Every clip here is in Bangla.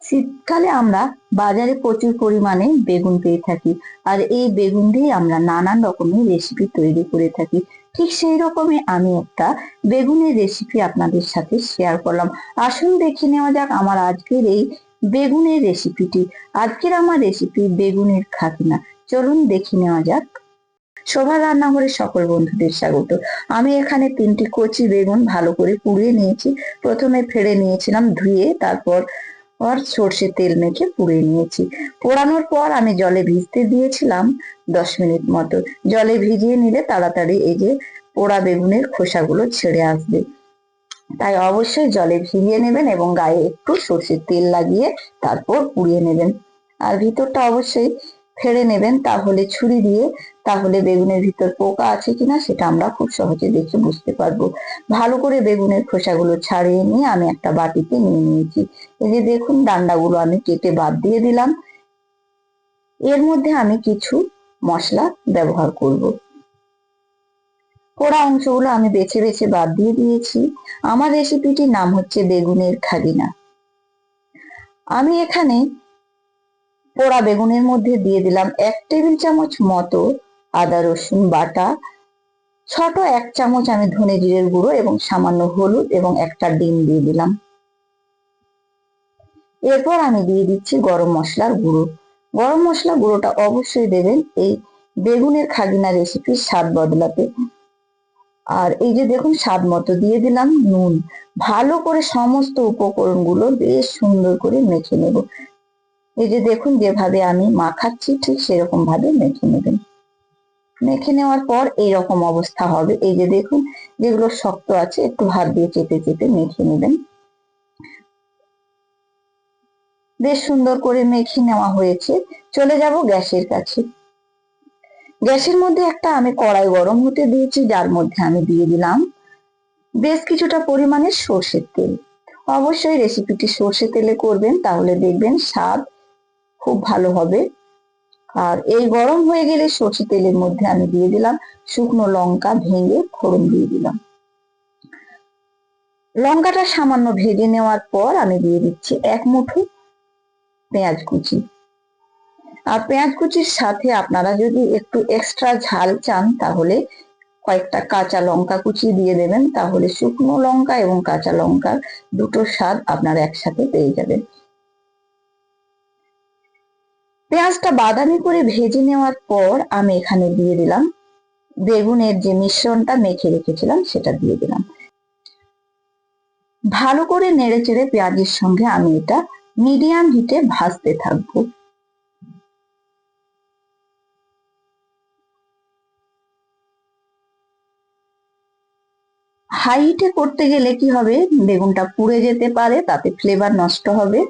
শীতকালে আমরা বাজারে প্রচুর পরিমাণে বেগুন পেয়ে থাকি, আর এই বেগুন দিয়ে আমরা নানান রকমের রেসিপি তৈরি করে থাকি। ঠিক সেই রকমই আমি একটা বেগুনের রেসিপি আপনাদের সাথে শেয়ার করলাম। আসুন দেখে নেওয়া যাক আমার আজকের এই বেগুনের রেসিপিটি। আজকের আমার রেসিপি বেগুনের খাকিনা। চলুন দেখে নেওয়া যাক। শোভা রান্নাঘরে সকল বন্ধুদের স্বাগত। আমি এখানে 3টি কচি বেগুন ভালো করে পুড়িয়ে নিয়েছি। প্রথমে ফেড়ে নিয়েছিলাম, ধুয়ে তারপর সর্ষের তেল মেখে পুড়িয়ে নিয়েছি। পোড়ানোর পর আমি জলে ভিজতে দিয়েছিলাম 10 মিনিট মতো। জলে ভিজিয়ে নিলে তাড়াতাড়ি এই যে পোড়া বেগুনের খোসাগুলো ছেড়ে আসবে, তাই অবশ্যই জলে ভিজিয়ে নেবেন এবং গায়ে একটু সর্ষের তেল লাগিয়ে তারপর পুড়িয়ে নেবেন। আর ভিতরটা অবশ্যই ফেড়ে নেবেন, তাহলে ছুরি দিয়ে, তাহলে বেগুনের ভিতর পোকা আছে কিনা সেটা আমরা খুব সহজে দেখে বুঝতে পারবো। ভালো করে বেগুনের খোসাগুলো ছাড়িয়ে নিয়ে আমি একটা বাটিতে নিয়ে নিয়েছি। এই যে দেখুন, ডান্ডাগুলো আমি কেটে বাদ দিয়ে দিলাম। এর মধ্যে আমি কিছু মশলা ব্যবহার করব। পোড়া অংশগুলো আমি বেছে বেছে বাদ দিয়ে দিয়েছি। আমার রেসিপিটির নাম হচ্ছে বেগুনের খাগিনা। আমি এখানে পোড়া বেগুনের মধ্যে দিয়ে দিলাম 1 টেবিল চামচ মতো আদা রসুন বাটা, ছোট 1 চামচ আমি ধনে জিরের গুঁড়ো এবং সামান্য হলুদ এবং একটা ডিম দিয়ে দিলাম। এরপর আমি দিয়ে দিচ্ছি গরম মশলার গুঁড়ো। গরম মশলা গুঁড়োটা অবশ্যই দেবেন এই বেগুনের খাগিনা রেসিপির স্বাদ বদলাতে। আর এই যে দেখুন, স্বাদ মতো দিয়ে দিলাম নুন। ভালো করে সমস্ত উপকরণগুলো বেশ সুন্দর করে মেখে নেব। এই যে দেখুন, যেভাবে আমি মাখাচ্ছি ঠিক সেরকম ভাবে মেখে নেবেন। মেখে নেওয়ার পর এইরকম অবস্থা হবে। এই যে দেখুন, যেগুলো শক্ত আছে একটু হাত দিয়ে চেপে চেপে মেখে নেবেন। বেশ সুন্দর করে মেখে নেওয়া হয়েছে। চলে যাব গ্যাসের কাছে। গ্যাসের মধ্যে একটা আমি কড়াই গরম হতে দিয়েছি, যার মধ্যে আমি দিয়ে দিলাম বেশ কিছুটা পরিমাণে সর্ষের তেল। অবশ্যই রেসিপিটি সর্ষে তেলে করবেন, তাহলে দেখবেন স্বাদ খুব ভালো হবে। আর এই গরম হয়ে গেলে সর্ষে তেলের মধ্যে আমি দিয়ে দিলাম শুকনো লঙ্কা ভেঙে ফোড়ন দিয়ে দিলাম। লঙ্কাটা সামান্য ভেজে নেওয়ার পর আমি দিয়ে দিচ্ছি 1 মুঠো পেঁয়াজ কুচি। আর পেঁয়াজ কুচির সাথে আপনারা যদি একটু এক্সট্রা ঝাল চান তাহলে কয়েকটা কাঁচা লঙ্কা কুচি দিয়ে দেবেন, তাহলে শুকনো লঙ্কা এবং কাঁচা লঙ্কার দুটোর স্বাদ আপনারা একসাথে পেয়ে যাবেন। পেঁয়াজটা বাদামি করে ভেজে নেওয়ার পর আমি এখানে দিয়ে দিলাম বেগুনের যে মিশ্রণটা মেখে রেখেছিলাম সেটা দিয়ে দিলাম। ভালো করে নেড়ে চেড়ে পেঁয়াজের সঙ্গে আমি এটা মিডিয়াম হিটে ভাজতে থাকবো। হাই হিটে করতে গেলে কি হবে, বেগুনটা পুড়ে যেতে পারে, তাতে ফ্লেভার নষ্ট হবে।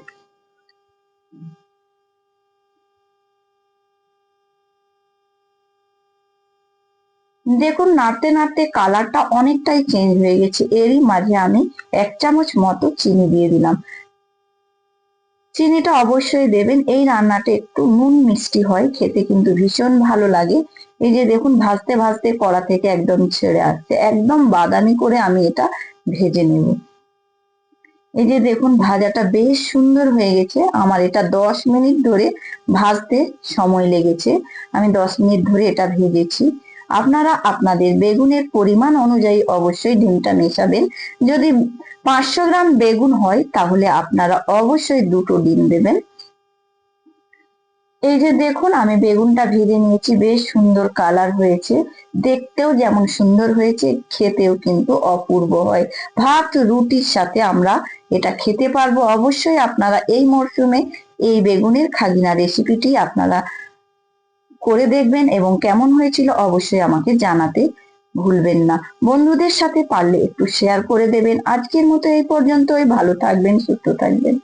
দেখুন, নাড়তে নাড়তে কালারটা অনেকটাই চেঞ্জ হয়ে গেছে। এরই মাঝে আমি 1 চামচ মতো চিনি দিয়ে দিলাম। চিনিটা অবশ্যই দেবেন, এই রান্নাটা একটু নুন মিষ্টি হয়, খেতে কিন্তু ভীষণ ভালো লাগে। এই যে দেখুন, ভাজতে ভাজতে কড়া থেকে একদম ছেড়ে আসছে। একদম বাদামি করে আমি এটা ভেজে নেব। এই যে দেখুন, ভাজাটা বেশ সুন্দর হয়ে গেছে। আমার এটা 10 মিনিট ধরে ভাজতে সময় লেগেছে। আমি 10 মিনিট ধরে এটা ভেজেছি। আপনারা আপনাদের বেগুনের পরিমাণ অনুযায়ী অবশ্যই ডিমটা মেশাবেন। যদি 500 গ্রাম বেগুন হয় তাহলে আপনারা অবশ্যই 2টো ডিম দেবেন। এই যে দেখুন, আমি বেগুনটা ভেজে নিয়েছি, বেশ সুন্দর কালার হয়েছে, দেখতেও যেমন সুন্দর হয়েছে খেতেও কিন্তু অপূর্ব হয়। ভাত রুটির সাথে আমরা এটা খেতে পারবো। অবশ্যই আপনারা এই মরশুমে এই বেগুনের খাগিনা রেসিপিটি আপনারা করে দেখবেন এবং কেমন হয়েছিল অবশ্যই আমাকে জানাতে ভুলবেন না। বন্ধুদের সাথে পারলে একটু শেয়ার করে দেবেন। আজকের মতো এই পর্যন্তই। ভালো থাকবেন, সুস্থ থাকবেন।